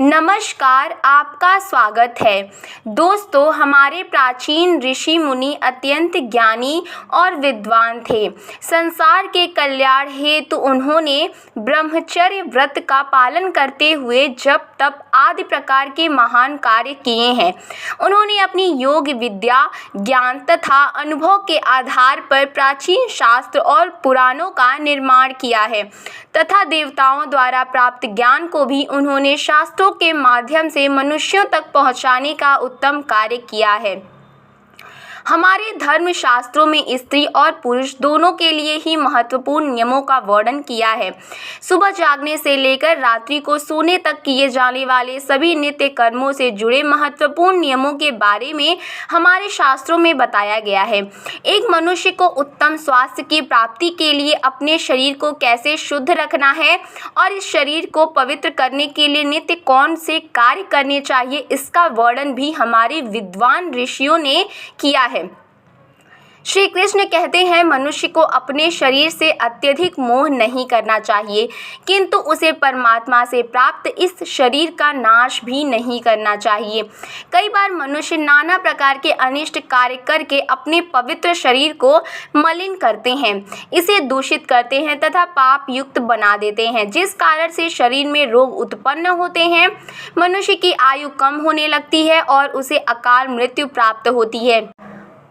नमस्कार, आपका स्वागत है। दोस्तों, हमारे प्राचीन ऋषि मुनि अत्यंत ज्ञानी और विद्वान थे। संसार के कल्याण हेतु उन्होंने ब्रह्मचर्य व्रत का पालन करते हुए जप तप आदि प्रकार के महान कार्य किए हैं। उन्होंने अपनी योग विद्या, ज्ञान तथा अनुभव के आधार पर प्राचीन शास्त्र और पुराणों का निर्माण किया है तथा देवताओं द्वारा प्राप्त ज्ञान को भी उन्होंने शास्त्रों के माध्यम से मनुष्यों तक पहुंचाने का उत्तम कार्य किया है। हमारे धर्म शास्त्रों में स्त्री और पुरुष दोनों के लिए ही महत्वपूर्ण नियमों का वर्णन किया है। सुबह जागने से लेकर रात्रि को सोने तक किए जाने वाले सभी नित्य कर्मों से जुड़े महत्वपूर्ण नियमों के बारे में हमारे शास्त्रों में बताया गया है। एक मनुष्य को उत्तम स्वास्थ्य की प्राप्ति के लिए अपने शरीर को कैसे शुद्ध रखना है और इस शरीर को पवित्र करने के लिए नित्य कौन से कार्य करने चाहिए, इसका वर्णन भी हमारे विद्वान ऋषियों ने किया है। श्री कृष्ण कहते हैं, मनुष्य को अपने शरीर से अत्यधिक मोह नहीं करना चाहिए, किंतु उसे परमात्मा से प्राप्त इस शरीर का नाश भी नहीं करना चाहिए। कई बार मनुष्य नाना प्रकार के अनिष्ट कार्य करके अपने पवित्र शरीर को मलिन करते हैं, इसे दूषित करते हैं तथा पाप युक्त बना देते हैं, जिस कारण से शरीर में रोग उत्पन्न होते हैं, मनुष्य की आयु कम होने लगती है और उसे अकाल मृत्यु प्राप्त होती है।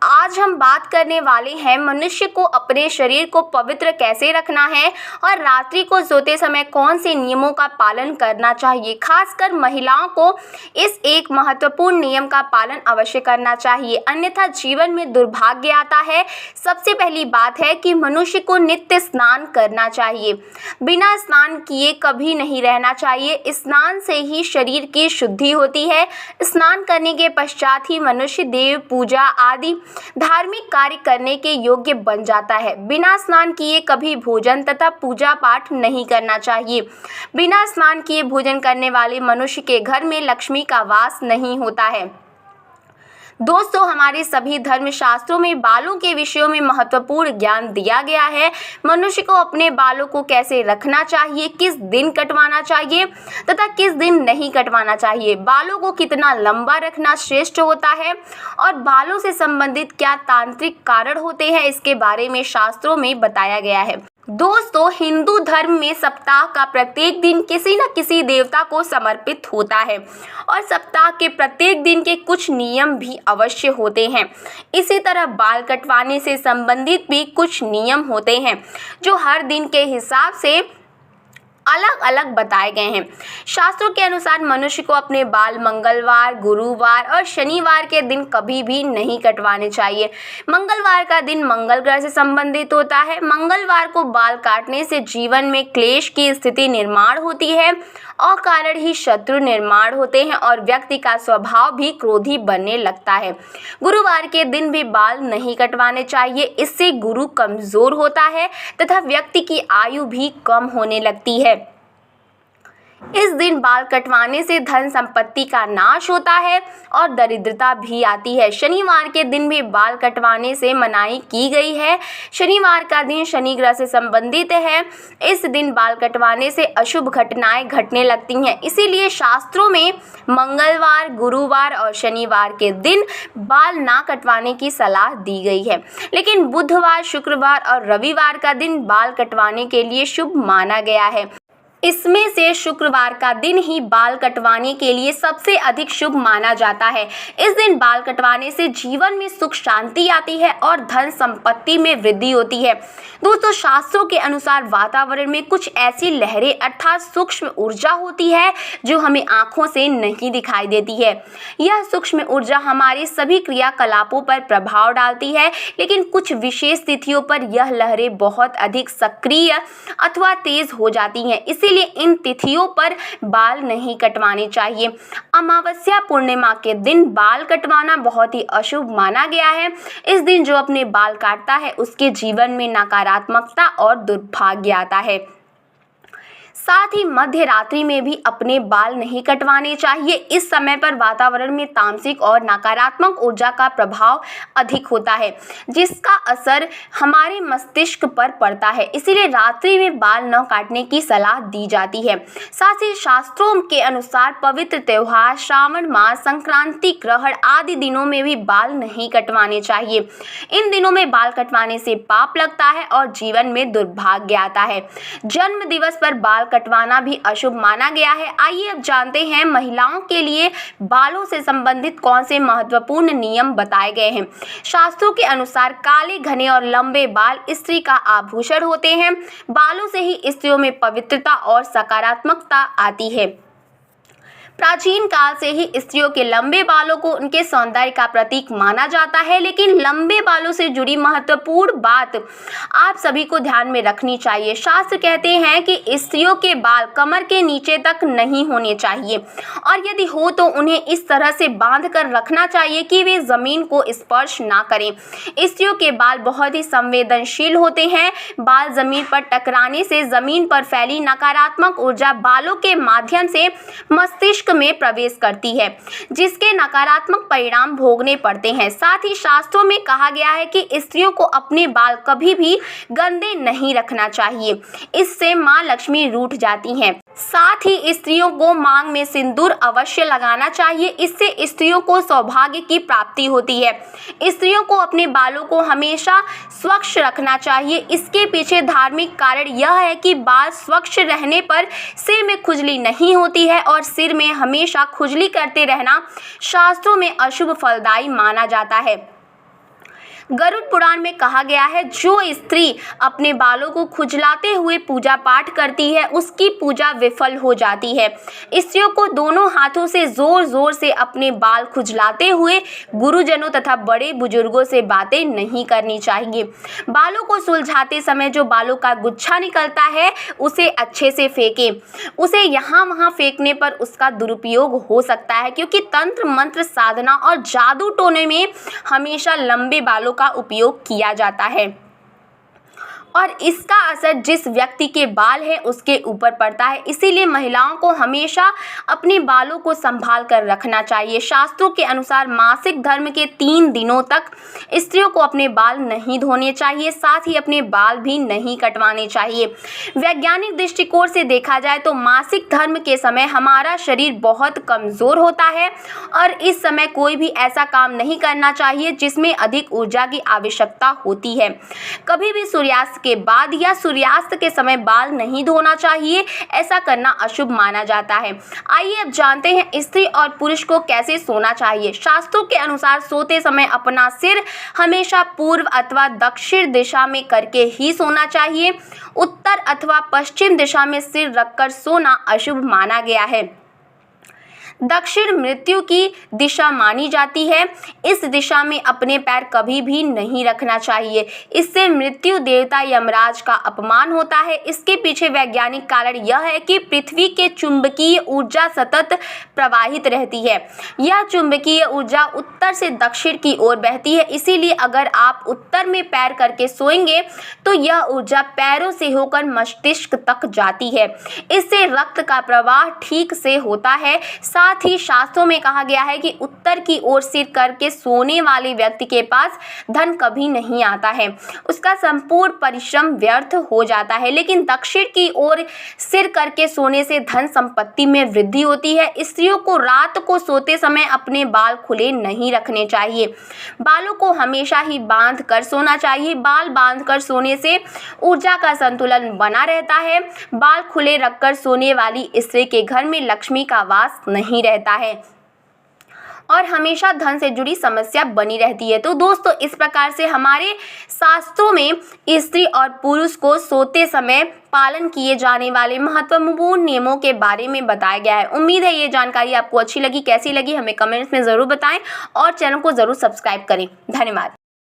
आज हम बात करने वाले हैं मनुष्य को अपने शरीर को पवित्र कैसे रखना है और रात्रि को सोते समय कौन से नियमों का पालन करना चाहिए। खासकर महिलाओं को इस एक महत्वपूर्ण नियम का पालन अवश्य करना चाहिए, अन्यथा जीवन में दुर्भाग्य आता है। सबसे पहली बात है कि मनुष्य को नित्य स्नान करना चाहिए। बिना स्नान किए कभी नहीं रहना चाहिए। स्नान से ही शरीर की शुद्धि होती है। स्नान करने के पश्चात ही मनुष्य देव पूजा आदि धार्मिक कार्य करने के योग्य बन जाता है। बिना स्नान किए कभी भोजन तथा पूजा पाठ नहीं करना चाहिए। बिना स्नान किए भोजन करने वाले मनुष्य के घर में लक्ष्मी का वास नहीं होता है। दोस्तों, हमारे सभी धर्म शास्त्रों में बालों के विषयों में महत्वपूर्ण ज्ञान दिया गया है। मनुष्य को अपने बालों को कैसे रखना चाहिए, किस दिन कटवाना चाहिए तथा किस दिन नहीं कटवाना चाहिए, बालों को कितना लंबा रखना श्रेष्ठ होता है और बालों से संबंधित क्या तांत्रिक कारण होते हैं, इसके बारे में शास्त्रों में बताया गया है। दोस्तों, हिंदू धर्म में सप्ताह का प्रत्येक दिन किसी न किसी देवता को समर्पित होता है और सप्ताह के प्रत्येक दिन के कुछ नियम भी अवश्य होते हैं। इसी तरह बाल कटवाने से संबंधित भी कुछ नियम होते हैं जो हर दिन के हिसाब से अलग अलग बताए गए हैं। शास्त्रों के अनुसार मनुष्य को अपने बाल मंगलवार, गुरुवार और शनिवार के दिन कभी भी नहीं कटवाने चाहिए। मंगलवार का दिन मंगल ग्रह से संबंधित होता है। मंगलवार को बाल काटने से जीवन में क्लेश की स्थिति निर्माण होती है, अकारण ही शत्रु निर्माण होते हैं और व्यक्ति का स्वभाव भी क्रोधी बनने लगता है। गुरुवार के दिन भी बाल नहीं कटवाने चाहिए, इससे गुरु कमजोर होता है तथा व्यक्ति की आयु भी कम होने लगती है। इस दिन बाल कटवाने से धन संपत्ति का नाश होता है और दरिद्रता भी आती है। शनिवार के दिन भी बाल कटवाने से मनाही की गई है। शनिवार का दिन शनि ग्रह से संबंधित है। इस दिन बाल कटवाने से अशुभ घटनाएं घटने लगती हैं, इसीलिए शास्त्रों में मंगलवार, गुरुवार और शनिवार के दिन बाल ना कटवाने की सलाह दी गई है। लेकिन बुधवार, शुक्रवार और रविवार का दिन बाल कटवाने के लिए शुभ माना गया है। इसमें से शुक्रवार का दिन ही बाल कटवाने के लिए सबसे अधिक शुभ माना जाता है। इस दिन बाल कटवाने से जीवन में सुख शांति आती है और धन संपत्ति में वृद्धि होती है। दोस्तों, शास्त्रों के अनुसार वातावरण में कुछ ऐसी लहरें अर्थात सूक्ष्म ऊर्जा होती है जो हमें आंखों से नहीं दिखाई देती है। यह सूक्ष्म ऊर्जा हमारे सभी क्रियाकलापों पर प्रभाव डालती है, लेकिन कुछ विशेष तिथियों पर यह लहरें बहुत अधिक सक्रिय अथवा तेज हो जाती हैं। इसीलिए इन तिथियों पर बाल नहीं कटवाने चाहिए। अमावस्या पूर्णिमा के दिन बाल कटवाना बहुत ही अशुभ माना गया है। इस दिन जो अपने बाल काटता है उसके जीवन में नकारात्मकता और दुर्भाग्य आता है। साथ ही मध्य रात्रि में भी अपने बाल नहीं कटवाने चाहिए। इस समय पर वातावरण में तामसिक और नकारात्मक ऊर्जा का प्रभाव अधिक होता है, जिसका असर हमारे मस्तिष्क पर पड़ता है। इसीलिए रात्रि में बाल न काटने की सलाह दी जाती है। साथ ही शास्त्रों के अनुसार पवित्र त्योहार, श्रावण मास, संक्रांति, ग्रहण आदि दिनों में भी बाल नहीं कटवाने चाहिए। इन दिनों में बाल कटवाने से पाप लगता है और जीवन में दुर्भाग्य आता है। जन्म दिवस पर बाल कटवाना भी अशुभ माना गया है। आइए अब जानते हैं महिलाओं के लिए बालों से संबंधित कौन से महत्वपूर्ण नियम बताए गए हैं। शास्त्रों के अनुसार काले, घने और लंबे बाल स्त्री का आभूषण होते हैं। बालों से ही स्त्रियों में पवित्रता और सकारात्मकता आती है। प्राचीन काल से ही स्त्रियों के लंबे बालों को उनके सौंदर्य का प्रतीक माना जाता है, लेकिन लंबे बालों से जुड़ी महत्वपूर्ण बात आप सभी को ध्यान में रखनी चाहिए। शास्त्र कहते हैं कि स्त्रियों के बाल कमर के नीचे तक नहीं होने चाहिए और यदि हो तो उन्हें इस तरह से बांध कर रखना चाहिए कि वे जमीन को स्पर्श ना करें। स्त्रियों के बाल बहुत ही संवेदनशील होते हैं। बाल जमीन पर टकराने से जमीन पर फैली नकारात्मक ऊर्जा बालों के माध्यम से मस्तिष्क में प्रवेश करती है, जिसके नकारात्मक परिणाम भोगने पड़ते हैं। साथ ही शास्त्रों में कहा गया है कि स्त्रियों को अपने बाल कभी भी गंदे नहीं रखना चाहिए, इससे मां लक्ष्मी रूठ जाती हैं। साथ ही स्त्रियों को मांग में सिंदूर अवश्य लगाना चाहिए, इससे स्त्रियों को सौभाग्य की प्राप्ति होती है। स्त्रियों को अपने बालों को हमेशा स्वच्छ रखना चाहिए। इसके पीछे धार्मिक कारण यह है कि बाल स्वच्छ रहने पर सिर में खुजली नहीं होती है और सिर में हमेशा खुजली करते रहना शास्त्रों में अशुभ फलदायी माना जाता है। गरुड़ पुराण में कहा गया है, जो स्त्री अपने बालों को खुजलाते हुए पूजा पाठ करती है उसकी पूजा विफल हो जाती है। स्त्रियों को दोनों हाथों से जोर जोर से अपने बाल खुजलाते हुए गुरुजनों तथा बड़े बुजुर्गों से बातें नहीं करनी चाहिए। बालों को सुलझाते समय जो बालों का गुच्छा निकलता है उसे अच्छे से फेंकें। उसे यहाँ वहाँ फेंकने पर उसका दुरुपयोग हो सकता है, क्योंकि तंत्र मंत्र साधना और जादू टोने में हमेशा लंबे बालों का उपयोग किया जाता है और इसका असर जिस व्यक्ति के बाल है उसके ऊपर पड़ता है। इसीलिए महिलाओं को हमेशा अपने बालों को संभाल कर रखना चाहिए। शास्त्रों के अनुसार मासिक धर्म के 3 दिनों तक स्त्रियों को अपने बाल नहीं धोने चाहिए, साथ ही अपने बाल भी नहीं कटवाने चाहिए। वैज्ञानिक दृष्टिकोण से देखा जाए तो मासिक धर्म के समय हमारा शरीर बहुत कमज़ोर होता है और इस समय कोई भी ऐसा काम नहीं करना चाहिए जिसमें अधिक ऊर्जा की आवश्यकता होती है। कभी भी सूर्यास्त के बाद या सूर्यास्त के समय बाल नहीं धोना चाहिए, ऐसा करना अशुभ माना जाता है। आइए अब जानते हैं स्त्री और पुरुष को कैसे सोना चाहिए। शास्त्रों के अनुसार सोते समय अपना सिर हमेशा पूर्व अथवा दक्षिण दिशा में करके ही सोना चाहिए। उत्तर अथवा पश्चिम दिशा में सिर रखकर सोना अशुभ माना गया है। दक्षिण मृत्यु की दिशा मानी जाती है। इस दिशा में अपने पैर कभी भी नहीं रखना चाहिए, इससे मृत्यु देवता यमराज का अपमान होता है। इसके पीछे वैज्ञानिक कारण यह है कि पृथ्वी के चुंबकीय ऊर्जा सतत प्रवाहित रहती है। यह चुंबकीय ऊर्जा उत्तर से दक्षिण की ओर बहती है, इसीलिए अगर आप उत्तर में पैर करके सोएंगे तो यह ऊर्जा पैरों से होकर मस्तिष्क तक जाती है। इससे रक्त का प्रवाह ठीक से होता है। साथ ही शास्त्रों में कहा गया है कि उत्तर की ओर सिर करके सोने वाले व्यक्ति के पास धन कभी नहीं आता है, उसका संपूर्ण परिश्रम व्यर्थ हो जाता है। लेकिन दक्षिण की ओर सिर करके सोने से धन संपत्ति में वृद्धि होती है। स्त्रियों को रात को सोते समय अपने बाल खुले नहीं रखने चाहिए। बालों को हमेशा ही बांध कर सोना चाहिए। बाल बांध कर सोने से ऊर्जा का संतुलन बना रहता है। बाल खुले रखकर सोने वाली स्त्री के घर में लक्ष्मी का वास नहीं रहता है और हमेशा धन से जुड़ी समस्या बनी रहती है। तो दोस्तों, इस प्रकार से हमारे शास्त्रों में स्त्री और पुरुष को सोते समय पालन किए जाने वाले महत्वपूर्ण नियमों के बारे में बताया गया है। उम्मीद है ये जानकारी आपको अच्छी लगी। कैसी लगी हमें कमेंट्स में ज़रूर बताएं और चैनल को ज़रूर सब्सक्राइब करें। धन्यवाद।